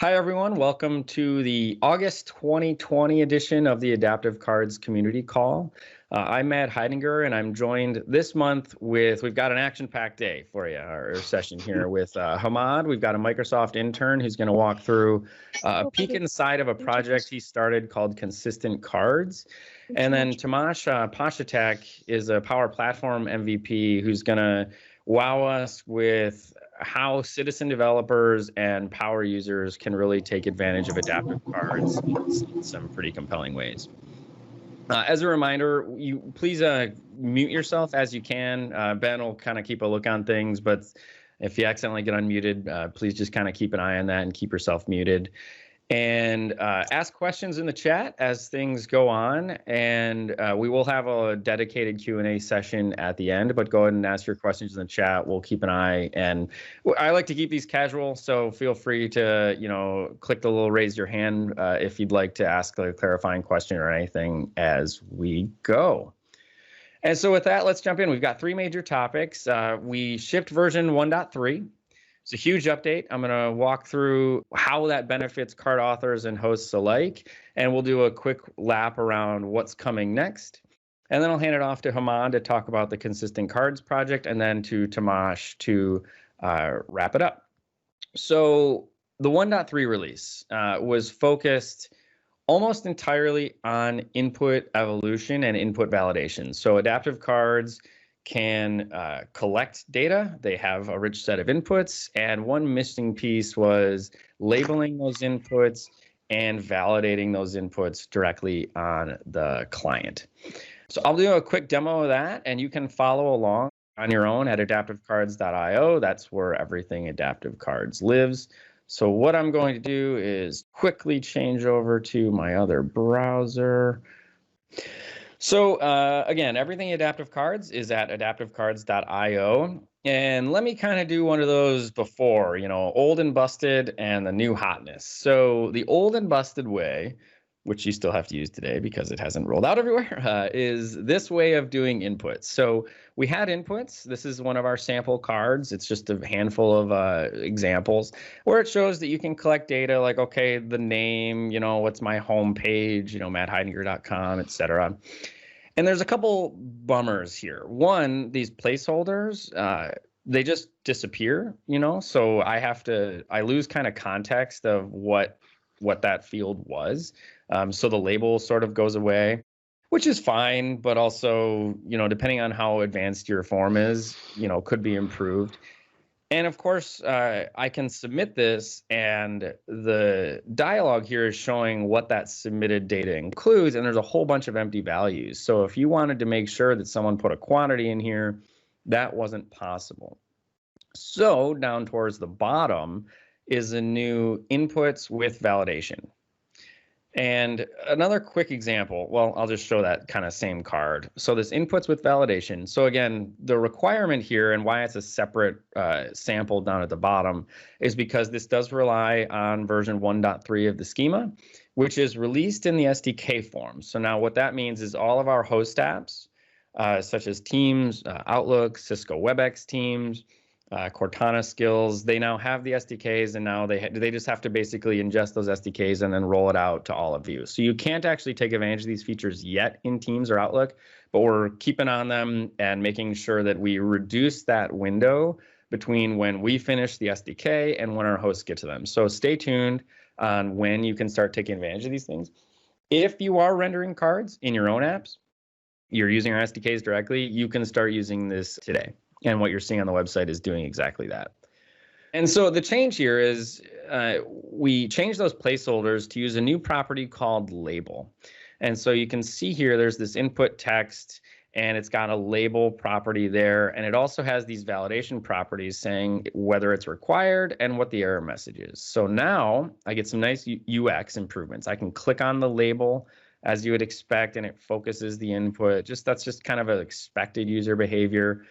Hi, everyone. Welcome to the August 2020 edition of the Adaptive Cards Community Call. I'm Matt Heidinger, and I'm joined this month we've got an action-packed day for you, our session here with Hammad. We've got a Microsoft intern who's going to walk through a peek inside of a project he started called Consistent Cards. And then Tomasz Poszytek is a Power Platform MVP who's going to wow us with how citizen developers and power users can really take advantage of adaptive cards in some pretty compelling ways. As a reminder, you please mute yourself as you can. Ben will kind of keep a look on things, but if you accidentally get unmuted, please just kind of keep an eye on that and keep yourself muted. And ask questions in the chat as things go on, and we will have a dedicated Q&A session at the end, but go ahead and ask your questions in the chat. We'll keep an eye, and I like to keep these casual, so feel free to click the little raise your hand if you'd like to ask a clarifying question or anything as we go. And so with that, let's jump in. We've got three major topics. We shipped version 1.3. It's a huge update. I'm going to walk through how that benefits card authors and hosts alike, and we'll do a quick lap around what's coming next. And then I'll hand it off to Hammad to talk about the Consistent Cards project, and then to Tomasz to wrap it up. So the 1.3 release was focused almost entirely on input evolution and input validation. So adaptive cards can collect data. They have a rich set of inputs, and one missing piece was labeling those inputs and validating those inputs directly on the client. So I'll do a quick demo of that, and you can follow along on your own at adaptivecards.io. That's where everything Adaptive Cards lives. So what I'm going to do is quickly change over to my other browser. So again, everything Adaptive Cards is at adaptivecards.io. And let me kind of do one of those before, old and busted and the new hotness. So the old and busted way, which you still have to use today because it hasn't rolled out everywhere, is this way of doing inputs. So we had inputs. This is one of our sample cards. It's just a handful of examples where it shows that you can collect data like, okay, the name, what's my home page, mattheidinger.com, et cetera. And there's a couple bummers here. One, these placeholders, they just disappear, so I lose kind of context of what that field was. So the label sort of goes away, which is fine, but also, depending on how advanced your form is, could be improved. And of course, I can submit this, and the dialog here is showing what that submitted data includes, and there's a whole bunch of empty values. So if you wanted to make sure that someone put a quantity in here, that wasn't possible. So down towards the bottom is a new inputs with validation. And another quick example, well, I'll just show that kind of same card. So this inputs with validation. So again, the requirement here and why it's a separate sample down at the bottom is because this does rely on version 1.3 of the schema, which is released in the SDK form. So now what that means is all of our host apps, such as Teams, Outlook, Cisco WebEx Teams, Cortana skills, they now have the SDKs, and now they just have to basically ingest those SDKs and then roll it out to all of you. So you can't actually take advantage of these features yet in Teams or Outlook, but we're keeping on them and making sure that we reduce that window between when we finish the SDK and when our hosts get to them. So stay tuned on when you can start taking advantage of these things. If you are rendering cards in your own apps, you're using our SDKs directly, you can start using this today. And what you're seeing on the website is doing exactly that. And so the change here is we changed those placeholders to use a new property called label. And so you can see here, there's this input text, and it's got a label property there. And it also has these validation properties saying whether it's required and what the error message is. So now I get some nice UX improvements. I can click on the label as you would expect, and it focuses the input. That's just kind of an expected user behavior.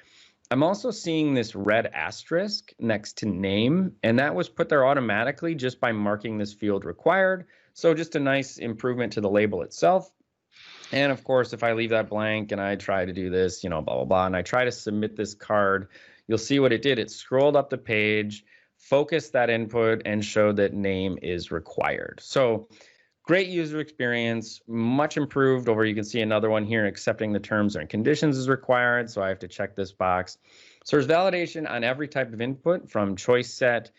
I'm also seeing this red asterisk next to name, and that was put there automatically just by marking this field required. So just a nice improvement to the label itself. And of course, if I leave that blank and I try to do this, blah, blah, blah, and I try to submit this card, you'll see what it did. It scrolled up the page, focused that input and showed that name is required. So great user experience, much improved over. You can see another one here, accepting the terms and conditions is required. So I have to check this box. So there's validation on every type of input, from choice set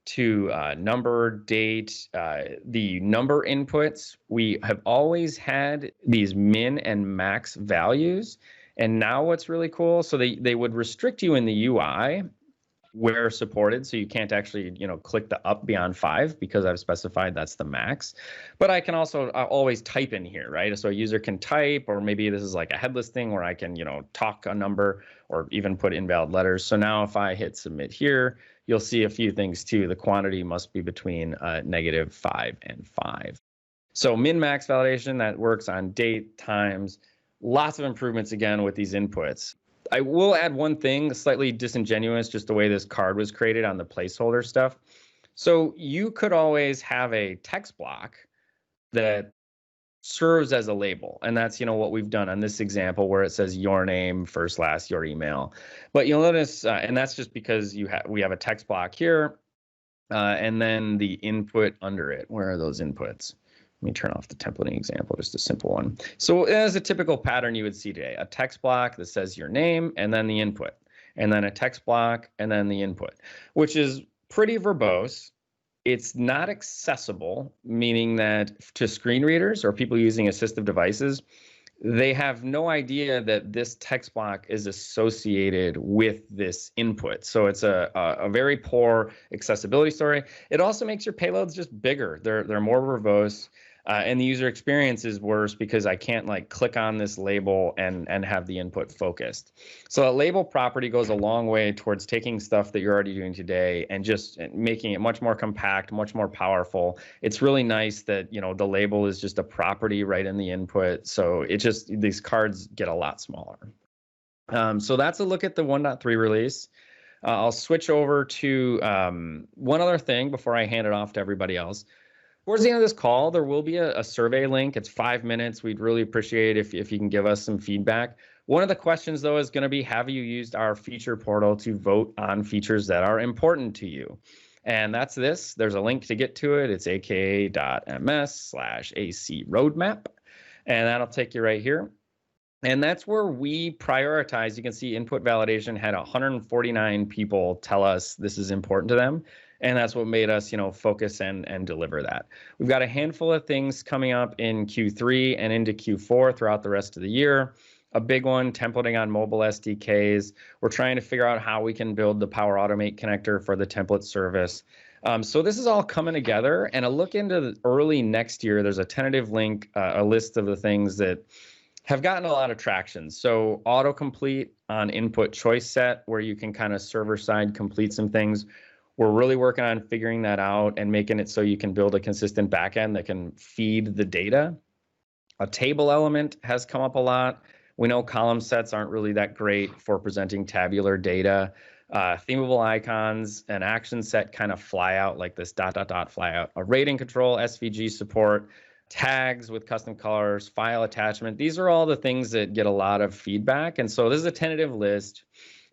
to number, date, the number inputs. We have always had these min and max values. And now what's really cool, so they would restrict you in the UI where supported, so you can't actually, click the up beyond 5 because I've specified that's the max. But I can also always type in here, right? So a user can type, or maybe this is like a headless thing where I can, talk a number or even put invalid letters. So now if I hit submit here, you'll see a few things too. The quantity must be between -5 and 5. So min-max validation, that works on date, times, lots of improvements again with these inputs. I will add one thing, slightly disingenuous, just the way this card was created on the placeholder stuff. So you could always have a text block that serves as a label. And that's, what we've done on this example where it says your name, first, last, your email. But you'll notice, and that's just because we have a text block here, and then the input under it. Where are those inputs? Let me turn off the templating example, just a simple one. So as a typical pattern you would see today, a text block that says your name and then the input, and then a text block and then the input, which is pretty verbose. It's not accessible, meaning that to screen readers or people using assistive devices, they have no idea that this text block is associated with this input. So it's a very poor accessibility story. It also makes your payloads just bigger. They're more verbose. And the user experience is worse because I can't click on this label and have the input focused. So a label property goes a long way towards taking stuff that you're already doing today and just making it much more compact, much more powerful. It's really nice that, the label is just a property right in the input. So these cards get a lot smaller. So that's a look at the 1.3 release. I'll switch over to one other thing before I hand it off to everybody else. Towards the end of this call, there will be a survey link. It's 5 minutes. We'd really appreciate if you can give us some feedback. One of the questions, though, is going to be, have you used our feature portal to vote on features that are important to you? And that's this. There's a link to get to it. It's aka.ms/AC roadmap. And that'll take you right here. And that's where we prioritize. You can see input validation had 149 people tell us this is important to them. And that's what made us, focus and deliver that. We've got a handful of things coming up in Q3 and into Q4 throughout the rest of the year. A big one, templating on mobile SDKs. We're trying to figure out how we can build the Power Automate connector for the template service. So this is all coming together. And a look into the early next year, there's a tentative link, a list of the things that have gotten a lot of traction. So autocomplete on input choice set, where you can kind of server side complete some things. We're really working on figuring that out and making it so you can build a consistent backend that can feed the data. A table element has come up a lot. We know column sets aren't really that great for presenting tabular data. Themable icons and action set kind of fly out, like this ... fly out. A rating control, SVG support, tags with custom colors, file attachment. These are all the things that get a lot of feedback. And so this is a tentative list.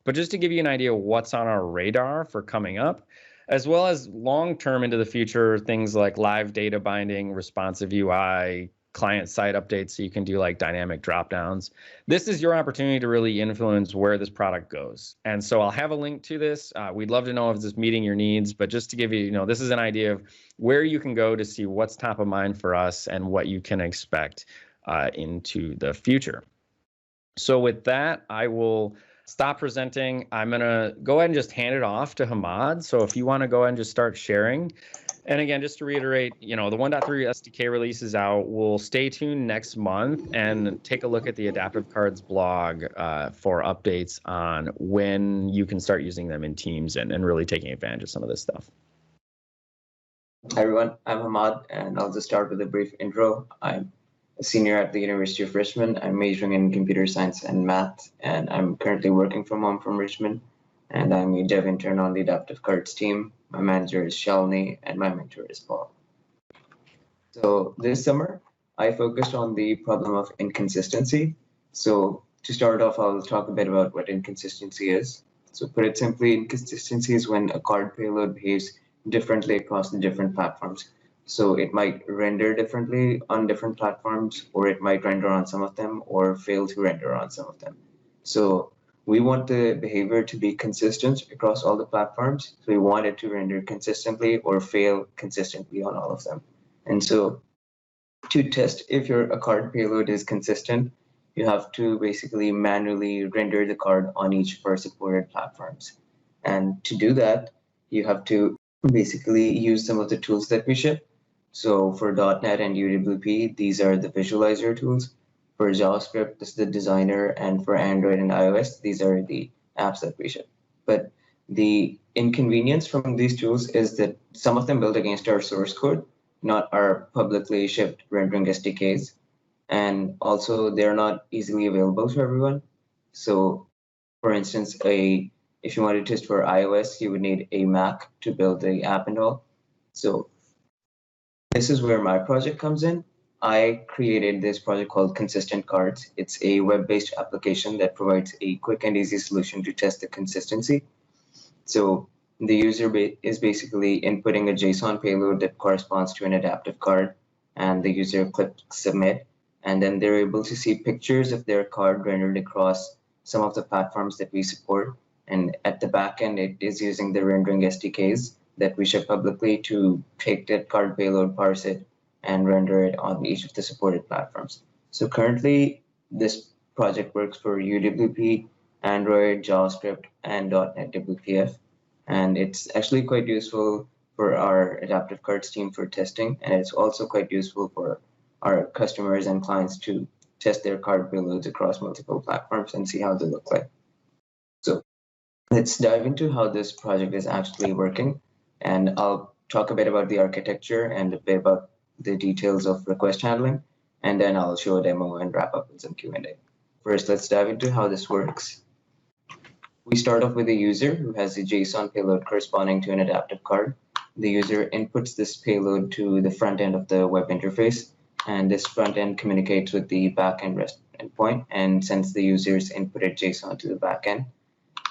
But just to give you an idea of what's on our radar for coming up, as well as long-term into the future, things like live data binding, responsive UI, client-side updates, so you can do dynamic dropdowns. This is your opportunity to really influence where this product goes. And so I'll have a link to this. We'd love to know if this is meeting your needs, but just to give you, this is an idea of where you can go to see what's top of mind for us and what you can expect into the future. So with that, I will stop presenting. I'm going to go ahead and just hand it off to Hammad. So if you want to go ahead and just start sharing. And again, just to reiterate, the 1.3 SDK release is out. We'll stay tuned next month and take a look at the Adaptive Cards blog for updates on when you can start using them in Teams and really taking advantage of some of this stuff. Hi, everyone. I'm Hammad, and I'll just start with a brief intro. I'm a senior at the University of Richmond. I'm majoring in computer science and math, and I'm currently working from home from Richmond. And I'm a dev intern on the Adaptive Cards team. My manager is Shalini, and my mentor is Paul. So this summer, I focused on the problem of inconsistency. So to start off, I'll talk a bit about what inconsistency is. So put it simply, inconsistency is when a card payload behaves differently across the different platforms. So it might render differently on different platforms, or it might render on some of them, or fail to render on some of them. So we want the behavior to be consistent across all the platforms. So we want it to render consistently or fail consistently on all of them. And so to test if a card payload is consistent, you have to basically manually render the card on each of our supported platforms. And to do that, you have to basically use some of the tools that we ship. So for .NET and UWP, these are the visualizer tools. For JavaScript, this is the designer, and for Android and iOS, these are the apps that we ship. But the inconvenience from these tools is that some of them build against our source code, not our publicly shipped rendering SDKs. And also they're not easily available to everyone. So for instance, if you wanted to test for iOS, you would need a Mac to build the app and all. So this is where my project comes in. I created this project called Consistent Cards. It's a web-based application that provides a quick and easy solution to test the consistency. So the user is basically inputting a JSON payload that corresponds to an adaptive card, and the user clicks submit, and then they're able to see pictures of their card rendered across some of the platforms that we support. And at the back end, it is using the rendering SDKs that we ship publicly to take that card payload, parse it, and render it on each of the supported platforms. So currently, this project works for UWP, Android, JavaScript, and .NET WPF. And it's actually quite useful for our adaptive cards team for testing. And it's also quite useful for our customers and clients to test their card payloads across multiple platforms and see how they look like. So let's dive into how this project is actually working. And I'll talk a bit about the architecture and a bit about the details of request handling. And then I'll show a demo and wrap up with some Q&A. First, let's dive into how this works. We start off with a user who has a JSON payload corresponding to an adaptive card. The user inputs this payload to the front end of the web interface, and this front end communicates with the backend REST endpoint and sends the user's inputted JSON to the backend.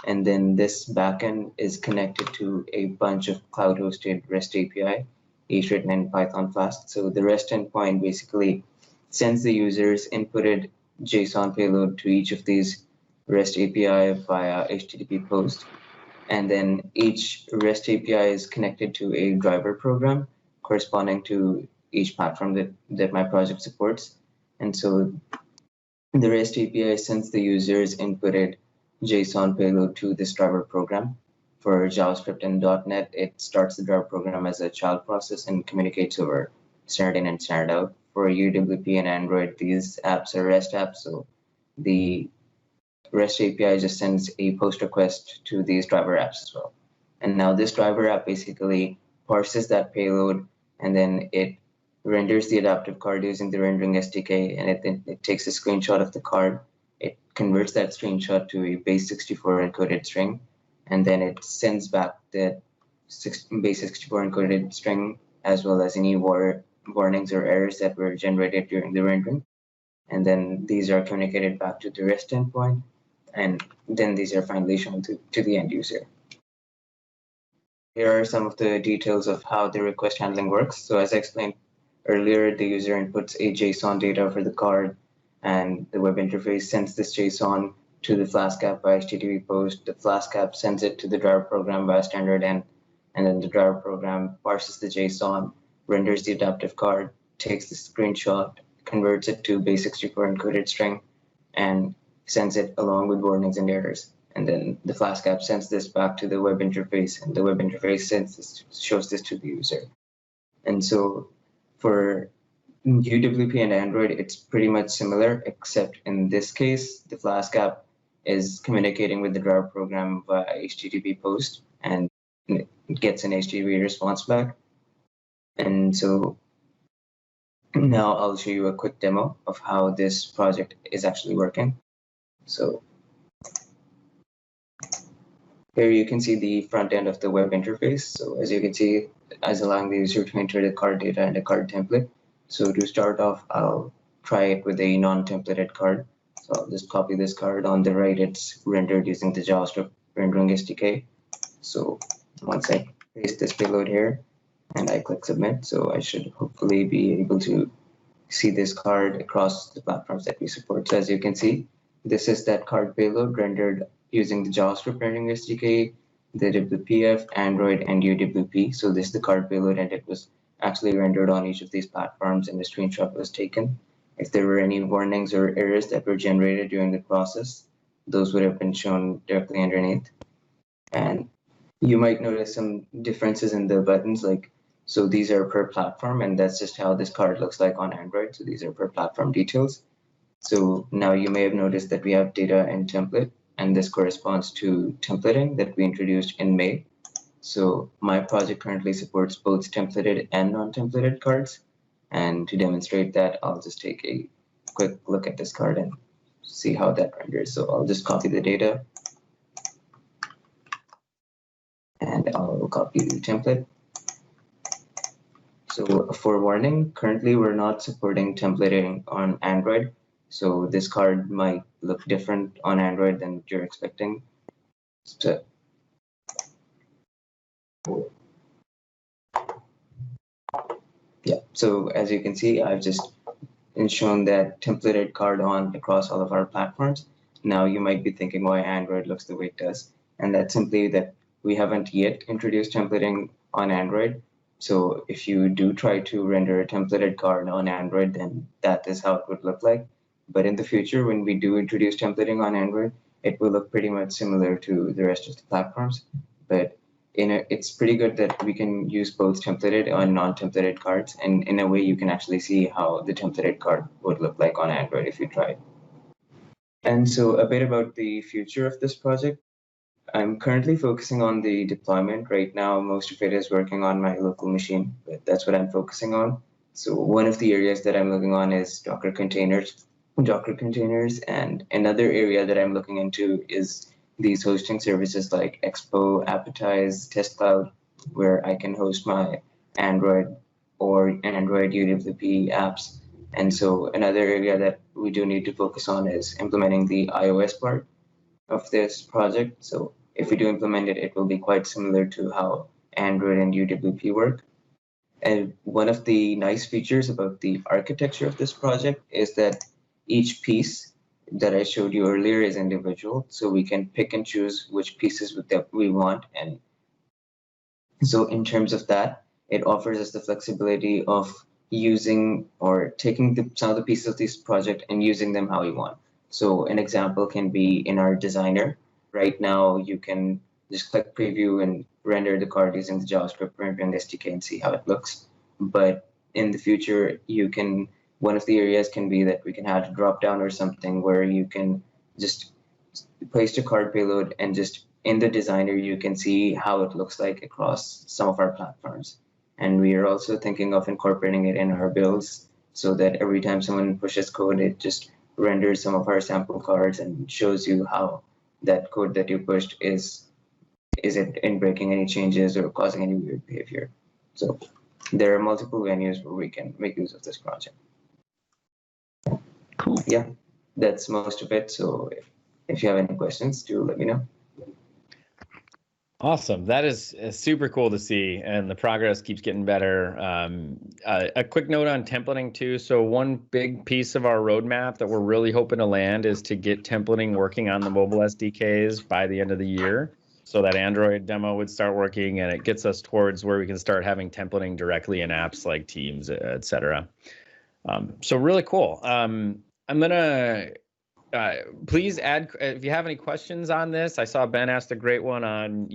And then this backend is connected to a bunch of cloud-hosted REST API, each written in Python Flask. So the REST endpoint basically sends the user's inputted JSON payload to each of these REST API via HTTP post. And then each REST API is connected to a driver program corresponding to each platform that my project supports. And so the REST API sends the user's inputted JSON payload to this driver program. For JavaScript and .NET, it starts the driver program as a child process and communicates over standard in and standard out. For UWP and Android, these apps are REST apps, so the REST API just sends a post request to these driver apps as well. And now this driver app basically parses that payload, and then it renders the adaptive card using the rendering SDK, and it takes a screenshot of the card. It converts that screenshot to a base64 encoded string, and then it sends back the base64 encoded string as well as any warnings or errors that were generated during the rendering. And then these are communicated back to the REST endpoint, and then these are finally shown to the end user. Here are some of the details of how the request handling works. So as I explained earlier, the user inputs a JSON data for the card, and the web interface sends this JSON to the Flask app by HTTP post. The Flask app sends it to the driver program by standard end, and then the driver program parses the JSON, renders the adaptive card, takes the screenshot, converts it to base64 encoded string, and sends it along with warnings and errors. And then the Flask app sends this back to the web interface, and the web interface shows this to the user. And so for UWP and Android, it's pretty much similar, except in this case, the Flask app is communicating with the driver program via HTTP post, and it gets an HTTP response back. And so now I'll show you a quick demo of how this project is actually working. So here you can see the front end of the web interface. So as you can see, as allowing the user to enter the card data and a card template. So to start off, I'll try it with a non-templated card. So I'll just copy this card. On the right, it's rendered using the JavaScript rendering SDK. So once I paste this payload here and I click submit, so I should hopefully be able to see this card across the platforms that we support. So as you can see, this is that card payload rendered using the JavaScript rendering SDK, the WPF, Android, and UWP. So this is the card payload, and it was actually rendered on each of these platforms, and the screenshot was taken. If there were any warnings or errors that were generated during the process, those would have been shown directly underneath. And you might notice some differences in the buttons, like, so these are per platform, and that's just how this card looks like on Android. So these are per platform details. So now you may have noticed that we have data and template, and this corresponds to templating that we introduced in May. So my project currently supports both templated and non-templated cards. And to demonstrate that, I'll just take a quick look at this card and see how that renders. So I'll just copy the data, and I'll copy the template. So a forewarning, currently we're not supporting templating on Android. So this card might look different on Android than what you're expecting. So, yeah, so as you can see, I've just shown that templated card on across all of our platforms. Now you might be thinking why Android looks the way it does. And that's simply that we haven't yet introduced templating on Android. So if you do try to render a templated card on Android, then that is how it would look like. But in the future, when we do introduce templating on Android, it will look pretty much similar to the rest of the platforms. But it's pretty good that we can use both templated and non-templated cards. And in a way, you can actually see how the templated card would look like on Android if you tried. And so a bit about the future of this project. I'm currently focusing on the deployment right now. Most of it is working on my local machine, but that's what I'm focusing on. So one of the areas that I'm looking on is Docker containers, and another area that I'm looking into is these hosting services like Expo, Appetize, Test Cloud, where I can host my Android or Android UWP apps. And so another area that we do need to focus on is implementing the iOS part of this project. So if we do implement it, it will be quite similar to how Android and UWP work. And one of the nice features about the architecture of this project is that each piece that I showed you earlier is individual. So we can pick and choose which pieces that we want. And so in terms of that, it offers us the flexibility of using or taking some of the pieces of this project and using them how we want. So an example can be in our designer. Right now, you can just click preview and render the card using the JavaScript rendering SDK and see how it looks. But in the future, one of the areas can be that we can have a drop down or something where you can just place the card payload, and just in the designer, you can see how it looks like across some of our platforms. And we are also thinking of incorporating it in our builds so that every time someone pushes code, it just renders some of our sample cards and shows you how that code that you pushed is it in breaking any changes or causing any weird behavior. So there are multiple venues where we can make use of this project. Cool. Yeah, that's most of it. So if you have any questions, do let me know. Awesome. That is super cool to see, and the progress keeps getting better. A quick note on templating too. So one big piece of our roadmap that we're really hoping to land is to get templating working on the mobile SDKs by the end of the year, so that Android demo would start working, and it gets us towards where we can start having templating directly in apps like Teams, et cetera. So really cool. I'm gonna please add if you have any questions on this. I saw Ben asked a great one on,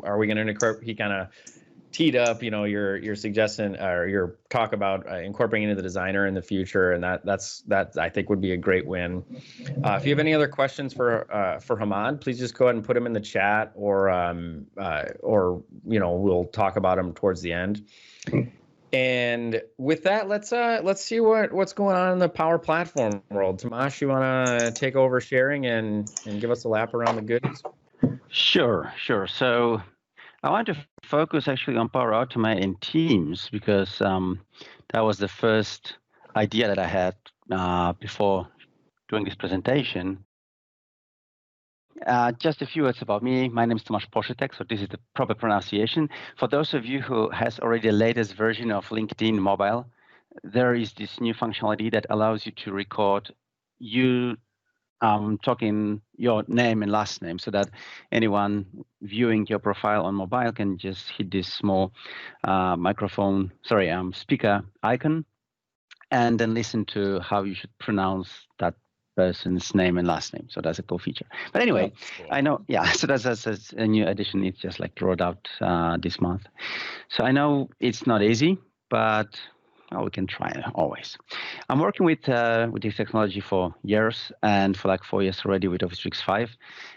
are we going to incorporate? He kind of teed up, your suggestion or your talk about incorporating into the designer in the future, and that I think would be a great win. If you have any other questions for Hammad, please just go ahead and put them in the chat, or we'll talk about them towards the end. And with that, let's see what's going on in the Power Platform world. Tomasz, you want to take over sharing and give us a lap around the goodies? Sure. So I want to focus actually on Power Automate in Teams, because that was the first idea that I had before doing this presentation. Just a few words about me. My name is Tomasz Poszytek, so this is the proper pronunciation. For those of you who has already the latest version of LinkedIn Mobile, there is this new functionality that allows you to record you talking your name and last name, so that anyone viewing your profile on mobile can just hit this small speaker icon, and then listen to how you should pronounce that person's name and last name. So that's a cool feature. But anyway, cool. I know, yeah, so that's a new addition. It's just like rolled out this month. So I know it's not easy, but we can try always. I'm working with this technology for years, and for like 4 years already with Office 365.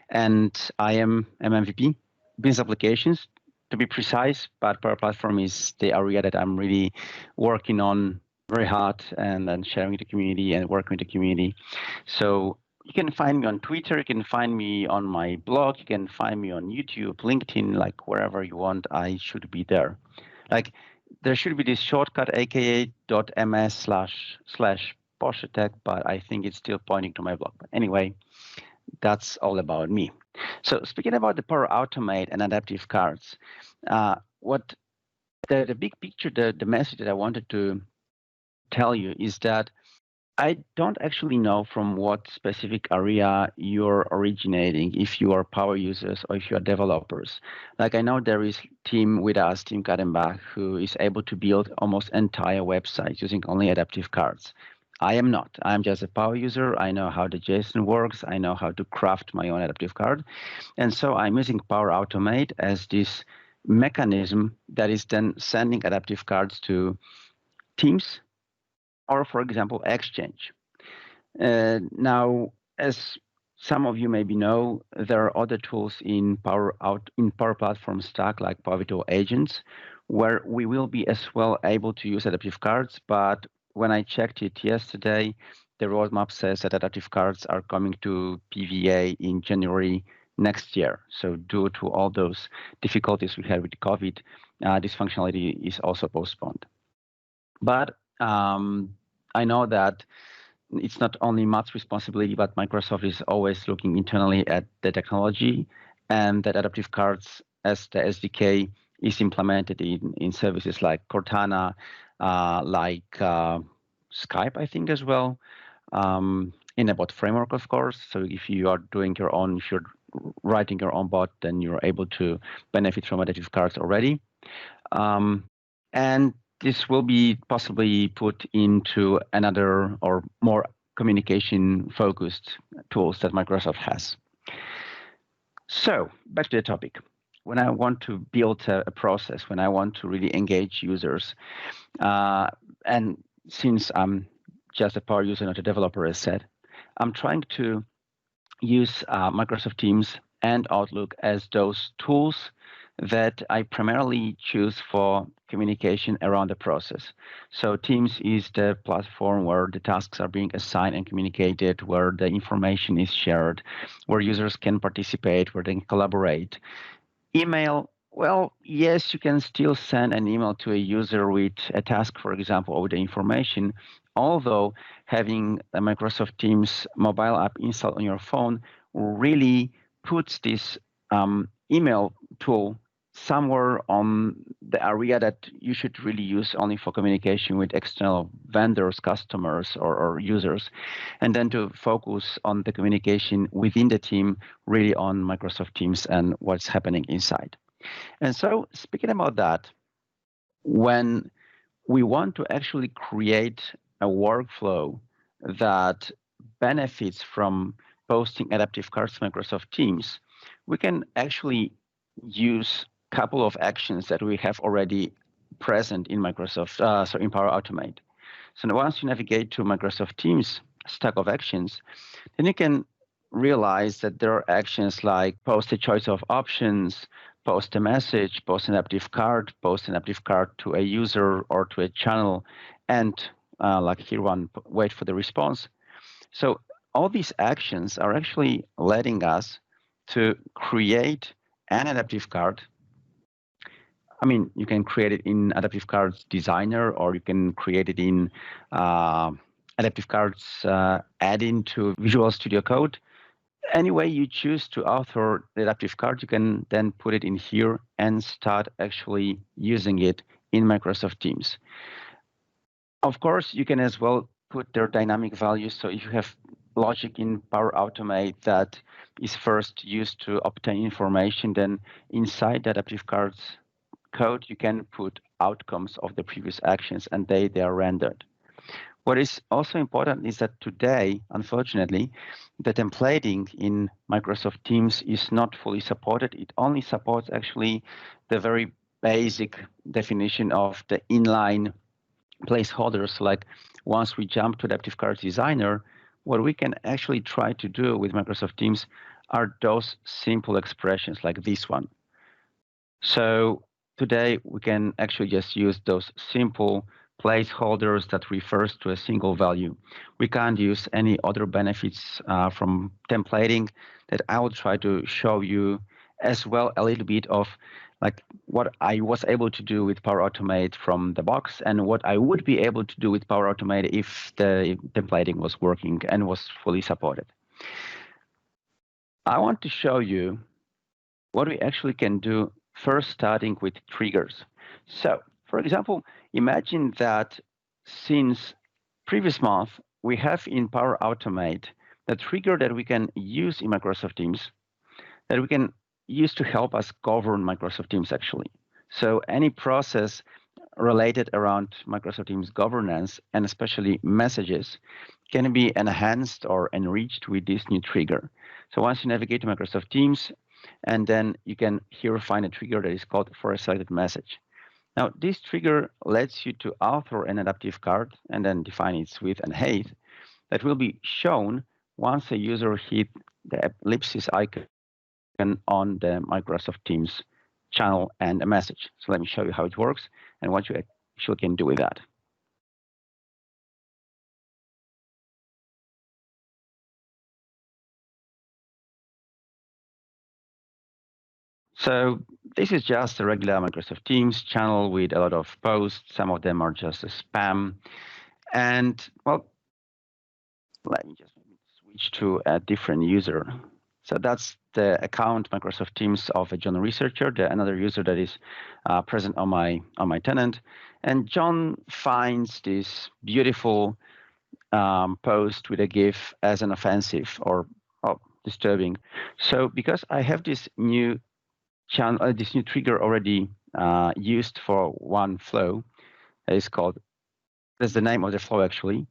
And I am MVP, business applications to be precise, but Power Platform is the area that I'm really working on very hard, and then sharing with the community and working with the community. So you can find me on Twitter, you can find me on my blog, you can find me on YouTube, LinkedIn, like wherever you want, I should be there. Like there should be this shortcut aka.ms/Poszytek, but I think it's still pointing to my blog. But anyway, that's all about me. So speaking about the Power Automate and adaptive cards, what the big picture, the message that I wanted to tell you is that I don't actually know from what specific area you're originating, if you are power users or if you are developers. Like I know there is team with us, Team Kadenbach, who is able to build almost entire websites using only adaptive cards. I am not. I'm just a power user. I know how the JSON works. I know how to craft my own adaptive card. And so I'm using Power Automate as this mechanism that is then sending adaptive cards to teams, or for example, Exchange. Now, as some of you maybe know, there are other tools in Power Platform stack like Power Virtual Agents, where we will be as well able to use adaptive cards. But when I checked it yesterday, the roadmap says that adaptive cards are coming to PVA in January next year. So due to all those difficulties we had with COVID, this functionality is also postponed. But I know that it's not only Matt's responsibility, but Microsoft is always looking internally at the technology, and that adaptive cards as the SDK is implemented in services like Cortana, like Skype, I think as well, in a bot framework, of course. So if you are doing your own, if you're writing your own bot, then you're able to benefit from adaptive cards already. And this will be possibly put into another or more communication-focused tools that Microsoft has. So back to the topic. When I want to build a process, when I want to really engage users, and since I'm just a power user, not a developer, as said, I'm trying to use Microsoft Teams and Outlook as those tools that I primarily choose for communication around the process. So Teams is the platform where the tasks are being assigned and communicated, where the information is shared, where users can participate, where they can collaborate. Email, well, yes, you can still send an email to a user with a task, for example, or with the information, although having a Microsoft Teams mobile app installed on your phone really puts this email tool somewhere on the area that you should really use only for communication with external vendors, customers, or users, and then to focus on the communication within the team, really on Microsoft Teams and what's happening inside. And so speaking about that, when we want to actually create a workflow that benefits from posting adaptive cards to Microsoft Teams, we can actually use a couple of actions that we have already present in Microsoft, in Power Automate. So once you navigate to Microsoft Teams stack of actions, then you can realize that there are actions like post a choice of options, post a message, post an adaptive card, post an adaptive card to a user or to a channel, and like here one, wait for the response. So all these actions are actually letting us to create an adaptive card. I mean, you can create it in Adaptive Cards Designer, or you can create it in Adaptive Cards add-in to Visual Studio Code. any way you choose to author the adaptive card, you can then put it in here and start actually using it in Microsoft Teams. Of course, you can as well put their dynamic values. So if you have logic in Power Automate that is first used to obtain information, then inside the adaptive cards code, you can put outcomes of the previous actions and they are rendered. What is also important is that today, unfortunately, the templating in Microsoft Teams is not fully supported. It only supports actually the very basic definition of the inline placeholders. Like once we jump to Adaptive Cards Designer, what we can actually try to do with Microsoft Teams are those simple expressions like this one. So today we can actually just use those simple placeholders that refers to a single value. We can't use any other benefits from templating that I will try to show you as well a little bit of like what I was able to do with Power Automate from the box and what I would be able to do with Power Automate if the templating was working and was fully supported. I want to show you what we actually can do first starting with triggers. So for example, imagine that since previous month, we have in Power Automate the trigger that we can use in Microsoft Teams that we can use to help us govern Microsoft Teams actually. So any process related around Microsoft Teams governance and especially messages can be enhanced or enriched with this new trigger. So once you navigate to Microsoft Teams, and then you can here find a trigger that is called for a selected message. Now, this trigger lets you to author an adaptive card and then define its width and height that will be shown once a user hit the ellipsis icon on the Microsoft Teams channel and a message. So let me show you how it works and what you actually can do with that. So this is just a regular Microsoft Teams channel with a lot of posts. Some of them are just a spam. And well, let me just switch to a different user. So that's the account Microsoft Teams of a John researcher, another user that is present on my tenant. And John finds this beautiful post with a GIF as an offensive or disturbing. So because I have this new channel, this new trigger already used for one flow, that is called, that's the name of the flow actually.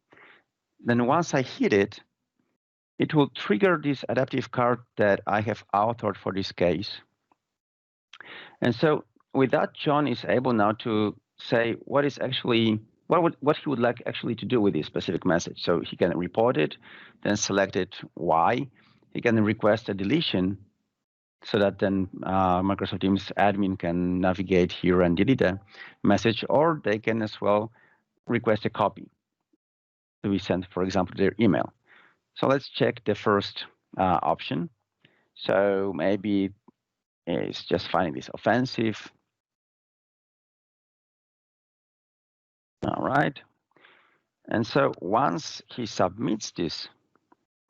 Then once I hit it, it will trigger this adaptive card that I have authored for this case. And so with that, John is able now to say what is actually, what he would like actually to do with this specific message. So he can report it, then select it why. He can request a deletion so that then Microsoft Teams admin can navigate here and delete the message, or they can as well request a copy to be sent, for example, to their email. So let's check the first option. So maybe it's just finding this offensive. All right. And so once he submits this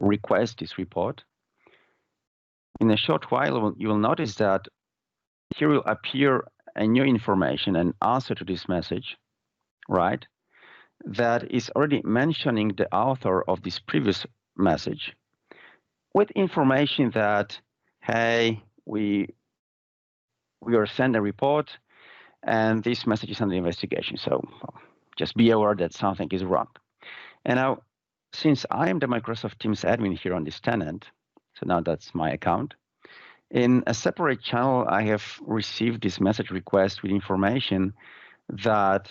request, this report, in a short while, you will notice that here will appear a new information, an answer to this message, right? That is already mentioning the author of this previous message with information that, hey, we are sent a report and this message is under investigation. So just be aware that something is wrong. And now, since I am the Microsoft Teams admin here on this tenant, so now that's my account, in a separate channel, I have received this message request with information that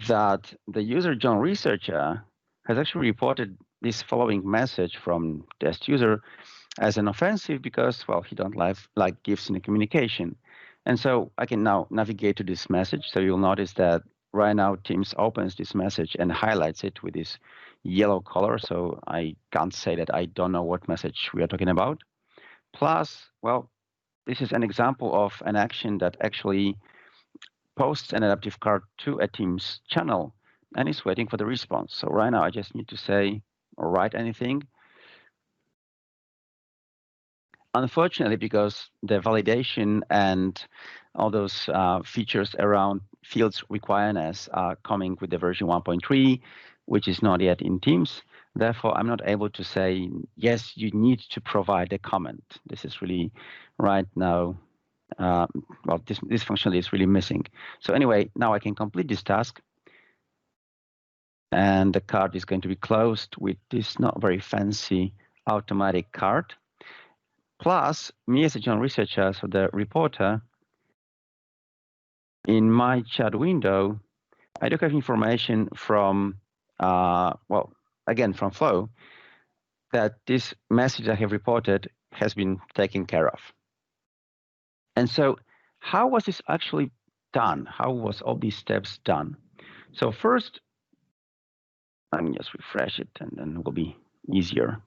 the user John researcher has actually reported this following message from test user as an offensive because, well, he don't like GIFs in the communication. And so I can now navigate to this message. So you'll notice that right now Teams opens this message and highlights it with this yellow color. So I can't say that I don't know what message we are talking about. Plus, well, this is an example of an action that actually posts an adaptive card to a Teams channel and is waiting for the response. So right now I just need to say or write anything. Unfortunately, because the validation and all those features around fields requiredness are coming with the version 1.3, which is not yet in Teams. Therefore, I'm not able to say, yes, you need to provide a comment. This is really right now, well, this functionality is really missing. So anyway, now I can complete this task. And the card is going to be closed with this not very fancy automatic card. Plus, me as a journal researcher, so the reporter, in my chat window, I do have information from, well, again, from Flow, that this message I have reported has been taken care of. And so how was this actually done? How was all these steps done? So first, let me just refresh it, and then it will be easier.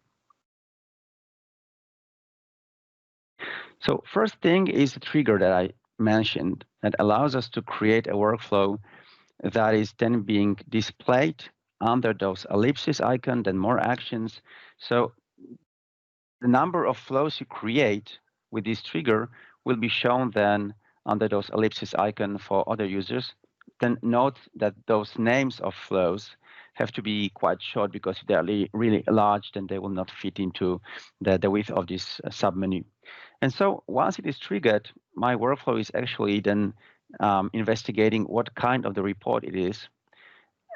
So first thing is the trigger that I mentioned that allows us to create a workflow that is then being displayed under those ellipsis icon, then more actions. So the number of flows you create with this trigger will be shown then under those ellipsis icon for other users. Then note that those names of flows have to be quite short, because if they're really large, then they will not fit into the width of this submenu. And so once it is triggered, my workflow is actually then investigating what kind of the report it is.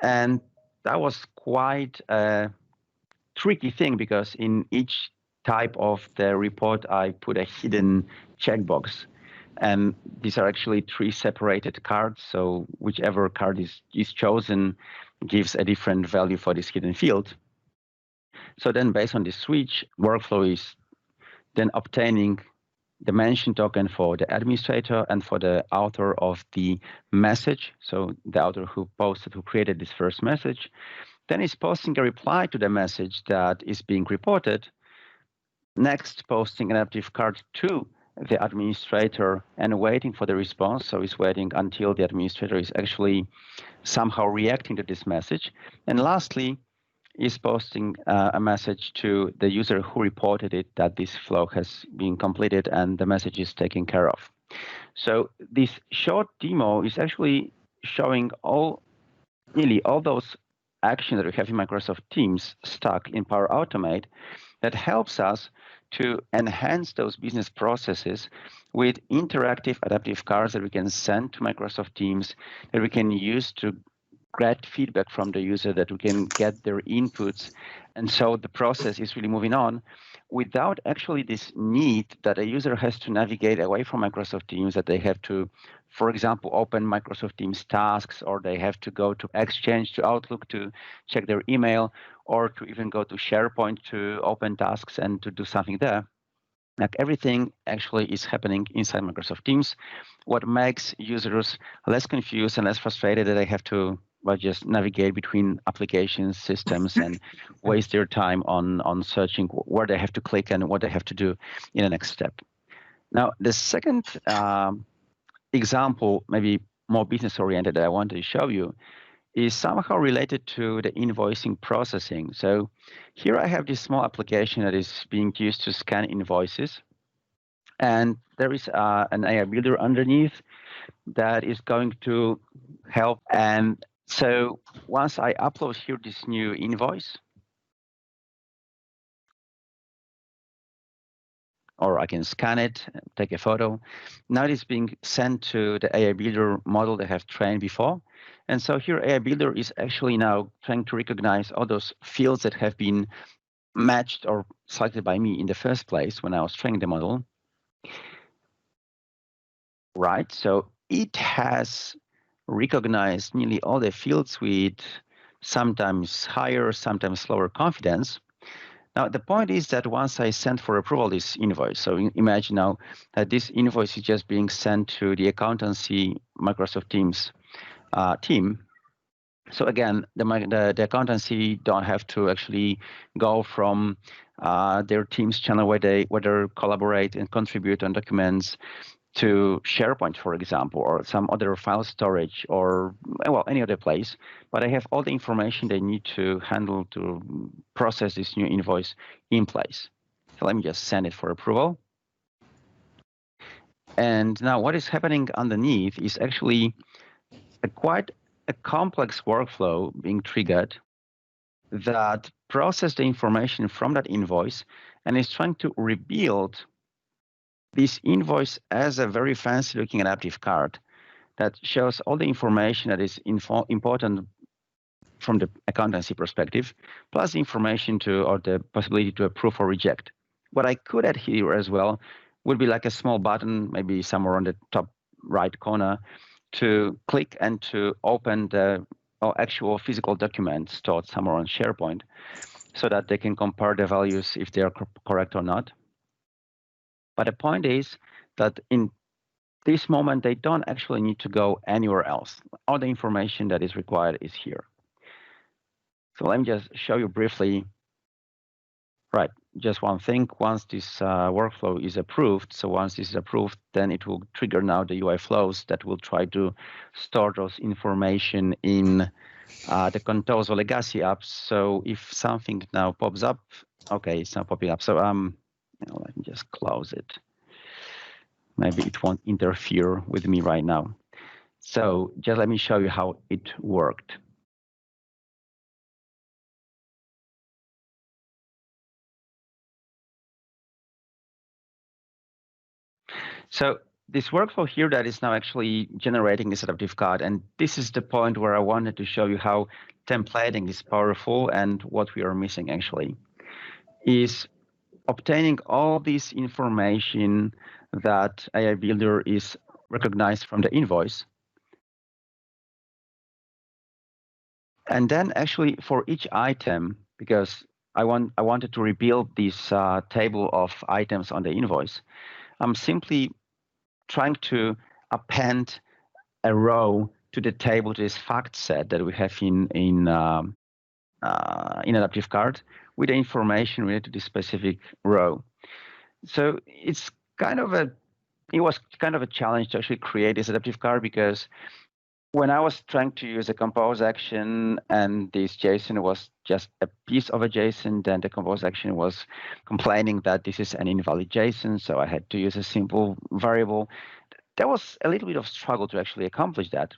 And that was quite a tricky thing, because in each type of the report, I put a hidden checkbox. And these are actually 3 separated cards. So whichever card is chosen gives a different value for this hidden field. So then based on this switch, workflow is then obtaining the mention token for the administrator and for the author of the message. So the author who created this first message, then is posting a reply to the message that is being reported. Next, posting an adaptive card to the administrator and waiting for the response. So it's waiting until the administrator is actually somehow reacting to this message. And lastly, is posting a message to the user who reported it that this flow has been completed and the message is taken care of. So this short demo is actually showing nearly all those actions that we have in Microsoft Teams stuck in Power Automate that helps us to enhance those business processes with interactive adaptive cards that we can send to Microsoft Teams, that we can use to get feedback from the user, that we can get their inputs. And so the process is really moving on without actually this need that a user has to navigate away from Microsoft Teams, that they have to, for example, open Microsoft Teams tasks, or they have to go to Exchange, to Outlook to check their email, or to even go to SharePoint to open tasks and to do something there. Like, everything actually is happening inside Microsoft Teams, what makes users less confused and less frustrated that they have to just navigate between applications, systems, and waste their time on searching where they have to click and what they have to do in the next step. Now, the second example, maybe more business-oriented, that I wanted to show you is somehow related to the invoicing processing. So here I have this small application that is being used to scan invoices. And there is an AI builder underneath that is going to help. And so once I upload here this new invoice, or I can scan it, take a photo. Now it is being sent to the AI Builder model that I have trained before. And so here AI Builder is actually now trying to recognize all those fields that have been matched or selected by me in the first place when I was training the model. Right, so it has recognized nearly all the fields with sometimes higher, sometimes lower confidence. Now, the point is that once I send for approval this invoice, so imagine now that this invoice is just being sent to the accountancy Microsoft Teams team. So again, the accountancy don't have to actually go from their Teams channel where they collaborate and contribute on documents to SharePoint, for example, or some other file storage, or well, any other place, but I have all the information they need to handle to process this new invoice in place. So let me just send it for approval. And now what is happening underneath is actually quite a complex workflow being triggered that processes the information from that invoice and is trying to rebuild this invoice as a very fancy looking adaptive card that shows all the information that is important from the accountancy perspective, plus the information to, or the possibility to approve or reject. What I could add here as well would be like a small button, maybe somewhere on the top right corner, to click and to open the actual physical document stored somewhere on SharePoint so that they can compare the values if they are correct or not. But the point is that in this moment, they don't actually need to go anywhere else. All the information that is required is here. So let me just show you briefly. Right, just one thing. Once this workflow is approved, so once this is approved, then it will trigger now the UI flows that will try to store those information in the Contoso legacy apps. So if something now pops up, okay, it's not popping up. So let me just close it. Maybe it won't interfere with me right now. So just let me show you how it worked. So this workflow here that is now actually generating this adaptive card, and this is the point where I wanted to show you how templating is powerful and what we are missing actually, is obtaining all this information that AI Builder is recognized from the invoice. And then actually for each item, because I wanted to rebuild this table of items on the invoice, I'm simply trying to append a row to the table, to this fact set that we have in adaptive card with the information related to this specific row. So it was kind of a challenge to actually create this adaptive card, because when I was trying to use a compose action and this JSON was just a piece of a JSON, then the compose action was complaining that this is an invalid JSON, so I had to use a simple variable. There was a little bit of struggle to actually accomplish that.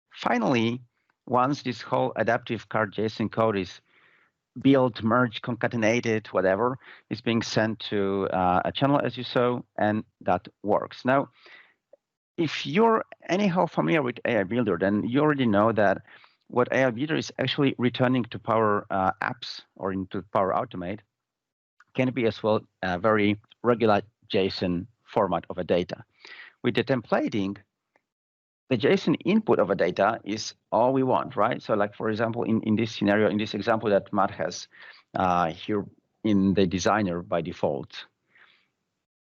Finally, once this whole adaptive card JSON code is built, merged, concatenated, whatever, is being sent to a channel, as you saw, and that works. Now, if you're anyhow familiar with AI Builder, then you already know that what AI Builder is actually returning to Power Apps or into Power Automate can be as well a very regular JSON format of a data. With the templating, the JSON input of a data is all we want, right? So like, for example, in this scenario, in this example that Matt has here in the designer by default,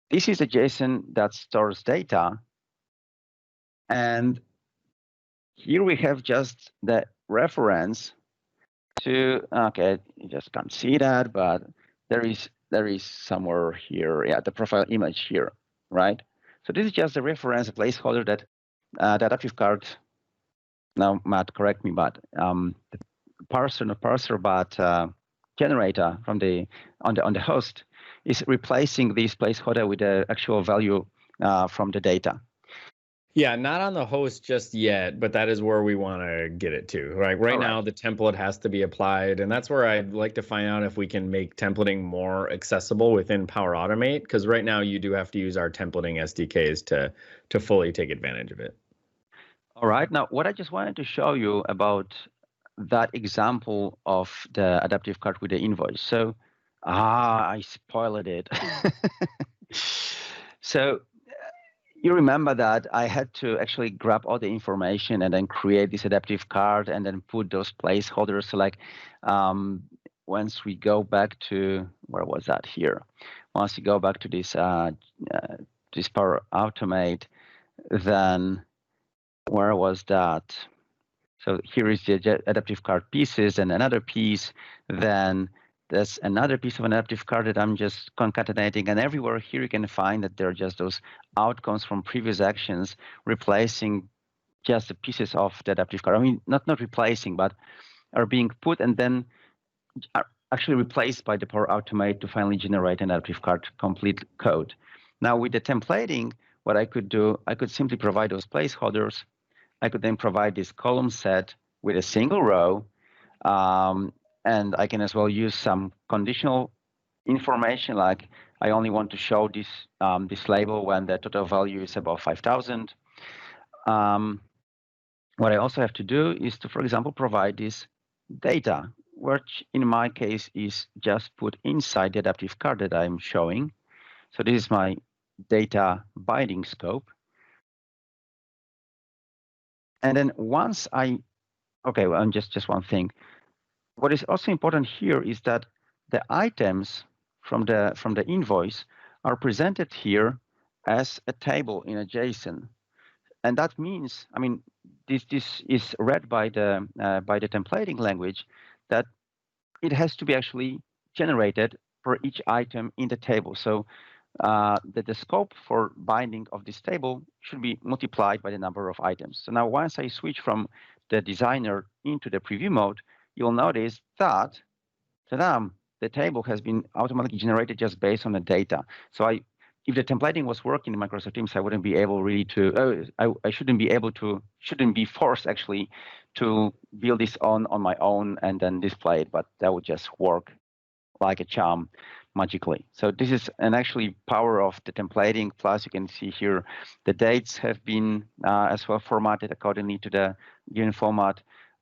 this is a JSON that stores data. And here we have just the reference to, okay, you just can't see that, but there is somewhere here, yeah, the profile image here, right? So this is just a reference, a placeholder that the adaptive card, now Matt, correct me, but the parser, not parser, but generator from on the host is replacing this placeholder with the actual value from the data. Yeah, not on the host just yet, but that is where we want to get it to. Right now, the template has to be applied, and that's where I'd like to find out if we can make templating more accessible within Power Automate, because right now you do have to use our templating SDKs to fully take advantage of it. All right. Now, what I just wanted to show you about that example of the adaptive card with the invoice. So, I spoiled it. So, you remember that I had to actually grab all the information and then create this adaptive card and then put those placeholders. So like once we go back to, where was that here? Once you go back to this this Power Automate, then where was that? So here is the adaptive card pieces and another piece. Then That's another piece of an adaptive card that I'm just concatenating. And everywhere here you can find that there are just those outcomes from previous actions replacing just the pieces of the adaptive card. I mean, not replacing, but are being put and then are actually replaced by the Power Automate to finally generate an adaptive card complete code. Now with the templating, what I could do, I could simply provide those placeholders. I could then provide this column set with a single row. And I can as well use some conditional information, like I only want to show this, this label when the total value is above 5,000. What I also have to do is to, for example, provide this data, which in my case is just put inside the adaptive card that I'm showing. So this is my data binding scope. And then once okay, well, just one thing. What is also important here is that the items from the invoice are presented here as a table in a JSON. And that means, I mean, this is read by the templating language that it has to be actually generated for each item in the table. So that the scope for binding of this table should be multiplied by the number of items. So now once I switch from the designer into the preview mode, you'll notice that the table has been automatically generated just based on the data. So if the templating was working in Microsoft Teams, I wouldn't be able really to, I shouldn't be forced actually to build this on my own and then display it, but that would just work like a charm magically. So this is an actually power of the templating. Plus you can see here the dates have been as well formatted accordingly to the given format.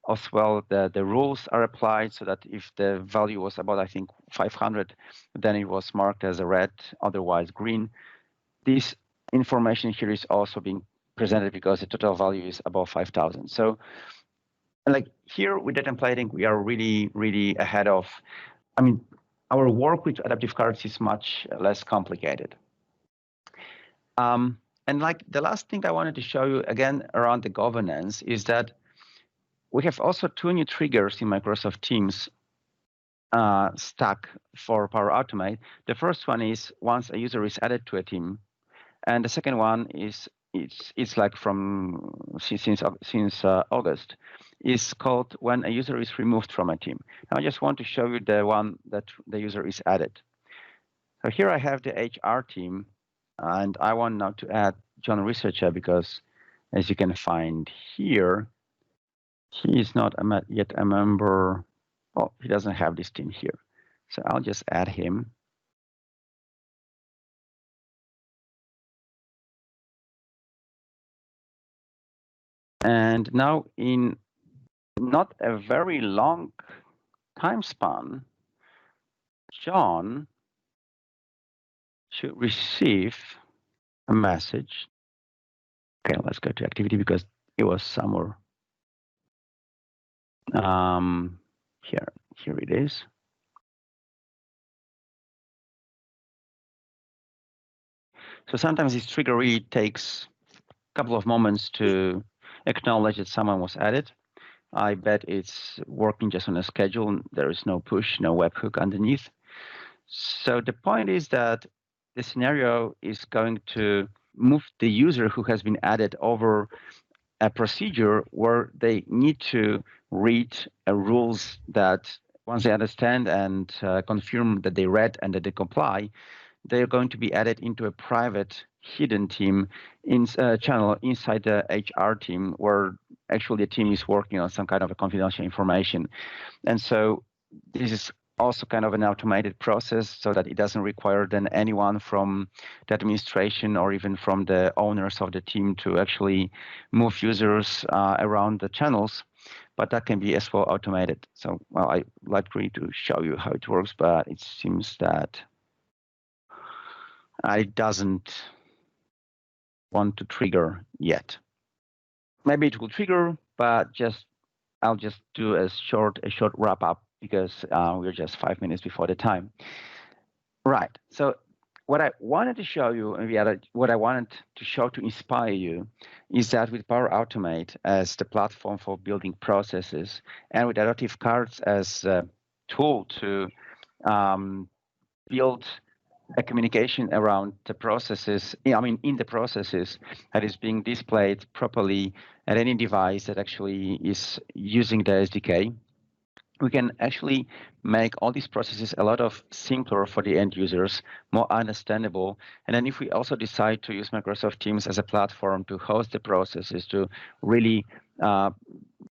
As well, the rules are applied so that if the value was about, I think, 500, then it was marked as a red, otherwise green. This information here is also being presented because the total value is above 5,000. So like here with the templating, we are really, really ahead of, I mean, our work with adaptive cards is much less complicated. And like the last thing I wanted to show you again around the governance is that we have also two new triggers in Microsoft Teams stack for Power Automate. The first one is once a user is added to a team, and the second one is it's like from since August, is called when a user is removed from a team. Now I just want to show you the one that the user is added. So here I have the HR team, and I want now to add John Researcher because, as you can find here, he is not yet a member. Oh, he doesn't have this team here. So I'll just add him. And now in not a very long time span, John should receive a message. Okay, let's go to activity because it was somewhere. Here it is. So sometimes this trigger really takes a couple of moments to acknowledge that someone was added. I bet it's working just on a schedule. There is no push, no webhook underneath. So the point is that the scenario is going to move the user who has been added over a procedure where they need to read rules that once they understand and confirm that they read and that they comply, they're going to be added into a private hidden team in channel inside the HR team where actually the team is working on some kind of a confidential information. And so this is also kind of an automated process so that it doesn't require then anyone from the administration or even from the owners of the team to actually move users around the channels, but that can be as well automated. So, well, I'd like really to show you how it works, but it seems that it doesn't want to trigger yet. Maybe it will trigger, but I'll just do a short wrap up because we're just 5 minutes before the time. Right. So what I wanted to show you, and what I wanted to show to inspire you, is that with Power Automate as the platform for building processes, and with adaptive cards as a tool to build a communication around the processes, in the processes that is being displayed properly at any device that actually is using the SDK, we can actually make all these processes a lot of simpler for the end users, more understandable. And then if we also decide to use Microsoft Teams as a platform to host the processes, to really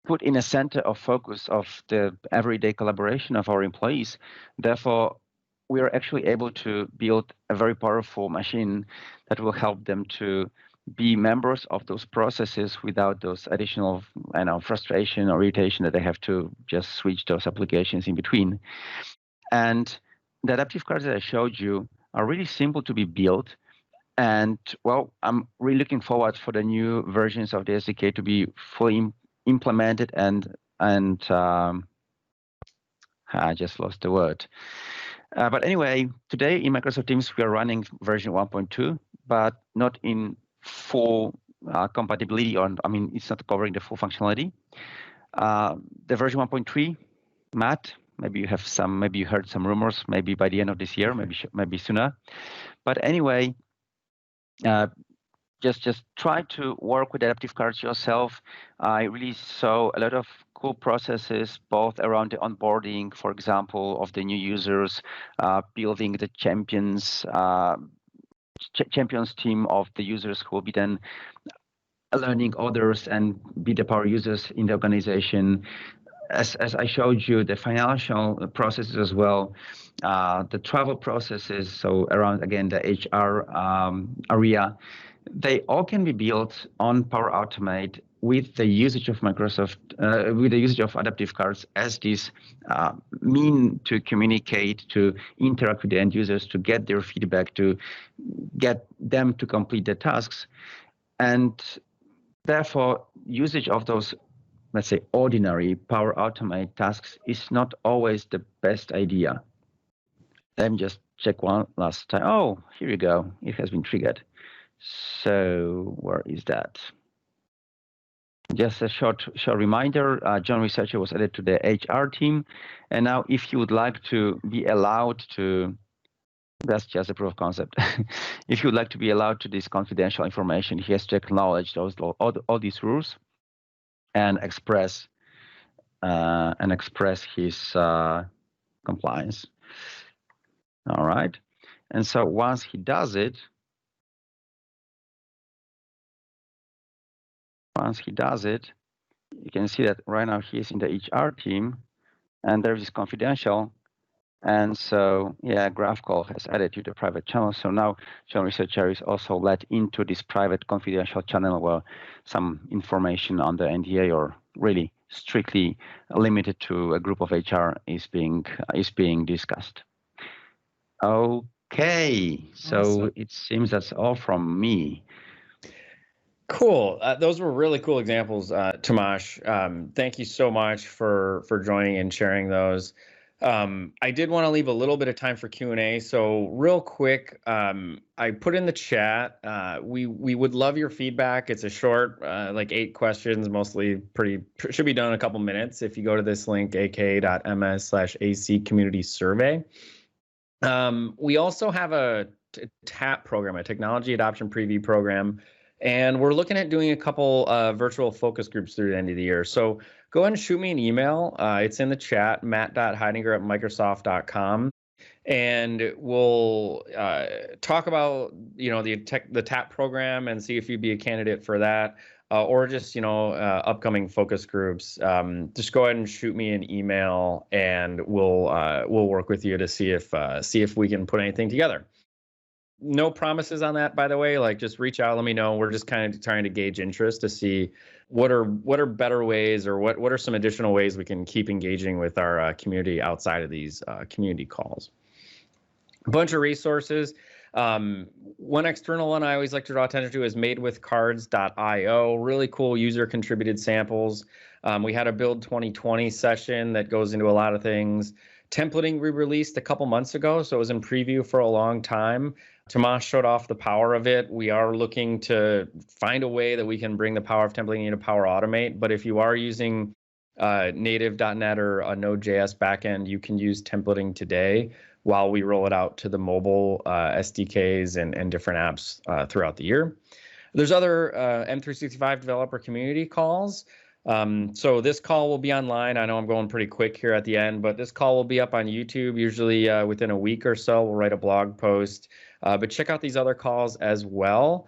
put in a center of focus of the everyday collaboration of our employees, therefore, we are actually able to build a very powerful machine that will help them to be members of those processes without those additional frustration or irritation that they have to just switch those applications in between. And the adaptive cards that I showed you are really simple to be built. And well, I'm really looking forward for the new versions of the SDK to be fully implemented and I just lost the word. But anyway, today in Microsoft Teams, we are running version 1.2, but not in full compatibility it's not covering the full functionality. The version 1.3, Matt, maybe you heard some rumors, maybe by the end of this year, maybe sooner. But anyway, just try to work with adaptive cards yourself. I really saw a lot of cool processes, both around the onboarding, for example, of the new users, building the champions team of the users who will be then learning others and be the power users in the organization. As I showed you, the financial processes as well, the travel processes, so around, again, the HR area, they all can be built on Power Automate with the usage of Microsoft, with the usage of adaptive cards as this mean to communicate, to interact with the end users, to get their feedback, to get them to complete the tasks. And therefore, usage of those, let's say, ordinary Power Automate tasks is not always the best idea. Let me just check one last time. Oh, here you go. It has been triggered. So where is that? Just a short reminder, John Researcher was added to the HR team. And now if you would like to be allowed to, that's just a proof of concept. If you would like to be allowed to this confidential information, he has to acknowledge all these rules and express his compliance. All right. And so once he does it, you can see that right now he is in the HR team, and there is confidential. And so, yeah, GraphCall has added to the private channel. So now John Researcher is also let into this private confidential channel where some information on the NDA or really strictly limited to a group of HR is being discussed. Okay, so awesome. It seems that's all from me. Cool. Those were really cool examples, Tomasz. Thank you so much for joining and sharing those. I did want to leave a little bit of time for Q&A. So real quick, I put in the chat, we would love your feedback. It's a short, like 8 questions, mostly should be done in a couple minutes. If you go to this link, aka.ms/AC community survey. We also have a TAP program, a technology adoption preview program. And we're looking at doing a couple virtual focus groups through the end of the year. So go ahead and shoot me an email. It's in the chat, matt.heidinger@microsoft.com. And we'll talk about, the TAP program and see if you'd be a candidate for that, or just, upcoming focus groups. Just go ahead and shoot me an email, and we'll work with you to see if we can put anything together. No promises on that, by the way. Like, just reach out, let me know. We're just kind of trying to gauge interest to see what are better ways, or what are some additional ways we can keep engaging with our community outside of these community calls. A bunch of resources. One external one I always like to draw attention to is madewithcards.io. Really cool user contributed samples. We had a Build 2020 session that goes into a lot of things. Templating we released a couple months ago, so it was in preview for a long time. Tomasz showed off the power of it. We are looking to find a way that we can bring the power of templating into Power Automate. But if you are using native.NET or a Node.js backend, you can use templating today while we roll it out to the mobile SDKs and different apps throughout the year. There's other M365 developer community calls. So this call will be online. I know I'm going pretty quick here at the end, but this call will be up on YouTube usually within a week or so. We'll write a blog post, but check out these other calls as well.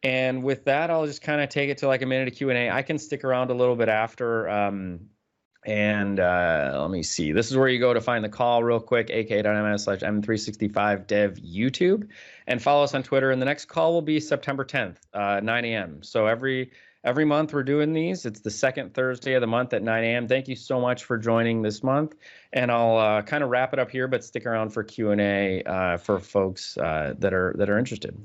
And with that, I'll just kind of take it to like a minute of Q&A. I can stick around a little bit after. Let me see. This is where you go to find the call real quick, aka.ms/M365dev YouTube, and follow us on Twitter. And the next call will be September 10th, 9 a.m. So every month we're doing these. It's the second Thursday of the month at 9 a.m. Thank you so much for joining this month. And I'll kind of wrap it up here, but stick around for Q&A for folks that are interested.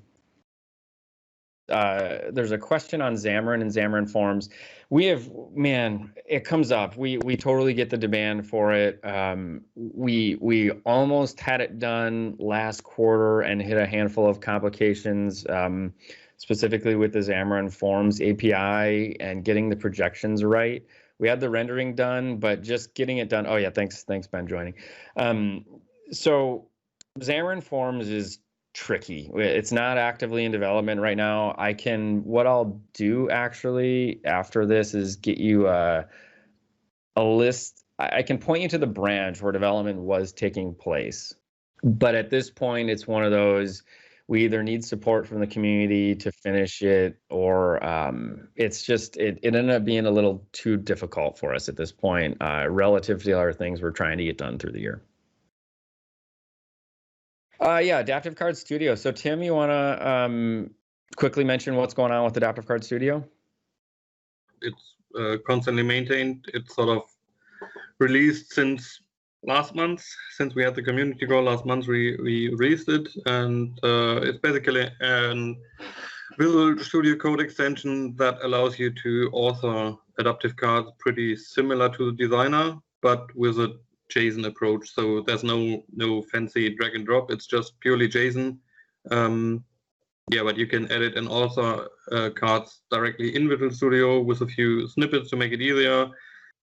There's a question on Xamarin and Xamarin Forms. We have, man, it comes up. We totally get the demand for it. We almost had it done last quarter and hit a handful of complications, specifically with the Xamarin Forms API and getting the projections right. We had the rendering done, but just getting it done. Oh yeah, thanks Ben joining. So Xamarin Forms is tricky. It's not actively in development right now. What I'll do actually after this is get you a list. I can point you to the branch where development was taking place. But at this point, it's one of those, we either need support from the community to finish it, or it's just, it ended up being a little too difficult for us at this point, relative to the other things we're trying to get done through the year. Yeah, Adaptive Card Studio. So Tim, you want to quickly mention what's going on with Adaptive Card Studio? It's constantly maintained. It's sort of released since last month. Since we had the community call last month, we released it, and it's basically a Visual Studio Code extension that allows you to author adaptive cards pretty similar to the designer, but with a JSON approach. So there's no fancy drag and drop. It's just purely JSON. Yeah, but you can edit and author cards directly in Visual Studio with a few snippets to make it easier.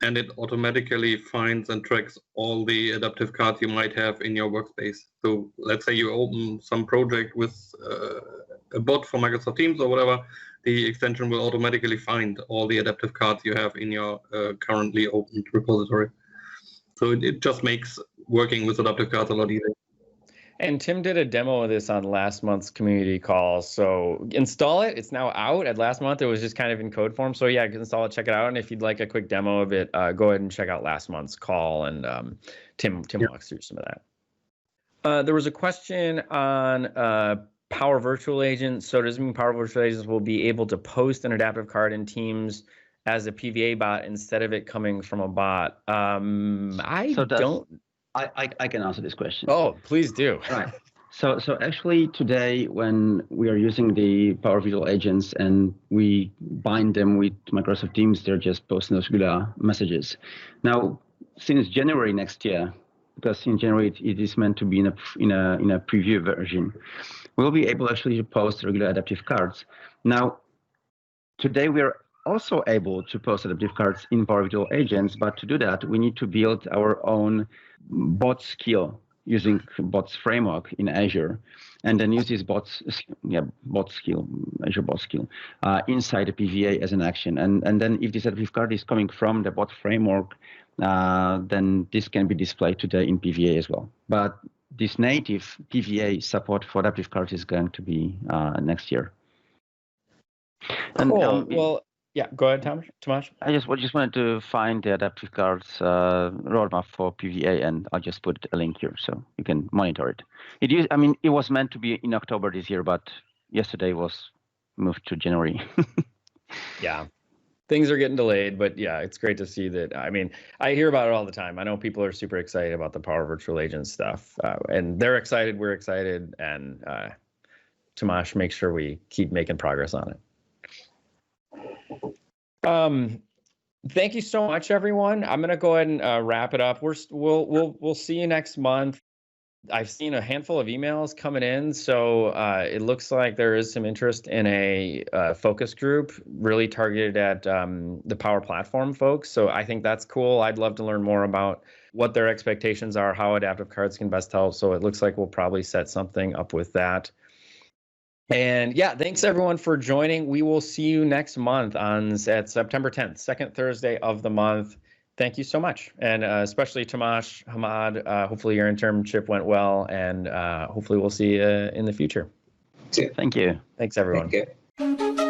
And it automatically finds and tracks all the adaptive cards you might have in your workspace. So let's say you open some project with a bot for Microsoft Teams or whatever, the extension will automatically find all the adaptive cards you have in your currently opened repository. So it just makes working with adaptive cards a lot easier. And Tim did a demo of this on last month's community call. So install it. It's now out. At last month, it was just kind of in code form. So yeah, install it, check it out. And if you'd like a quick demo of it, go ahead and check out last month's call. And Tim walks through some of that. There was a question on Power Virtual Agents. So does it mean Power Virtual Agents will be able to post an adaptive card in Teams as a PVA bot instead of it coming from a bot? I can answer this question. Oh, please do. Right. So actually today, when we are using the Power Visual Agents and we bind them with Microsoft Teams, they're just posting those regular messages. Now, since January next year, because in January it is meant to be in a preview version, we'll be able actually to post regular adaptive cards. Now, today we are also able to post adaptive cards in Power Visual Agents, but to do that, we need to build our own bot skill using bots framework in Azure, and then use this Azure bot skill inside the PVA as an action. And then if this adaptive card is coming from the bot framework, then this can be displayed today in PVA as well. But this native PVA support for adaptive cards is going to be next year. And, cool. Well, yeah, go ahead, Tomasz. I just wanted to find the adaptive cards roadmap for PVA, and I'll just put a link here so you can monitor it. It was meant to be in October this year, but yesterday was moved to January. Yeah, things are getting delayed, but yeah, it's great to see that. I mean, I hear about it all the time. I know people are super excited about the Power Virtual Agent stuff, and they're excited, we're excited, and Tomasz makes sure we keep making progress on it. Thank you so much, everyone. I'm gonna go ahead and wrap it up. We'll see you next month. I've seen a handful of emails coming in, so it looks like there is some interest in a focus group really targeted at the Power Platform folks. So I think that's cool. I'd love to learn more about what their expectations are, how adaptive cards can best help. So it looks like we'll probably set something up with that. And yeah, thanks everyone for joining. We will see you next month at September 10th, second Thursday of the month. Thank you so much. And especially Tomasz, Hammad, hopefully your internship went well, and hopefully we'll see you in the future. Thank you. Thanks everyone. Thank you.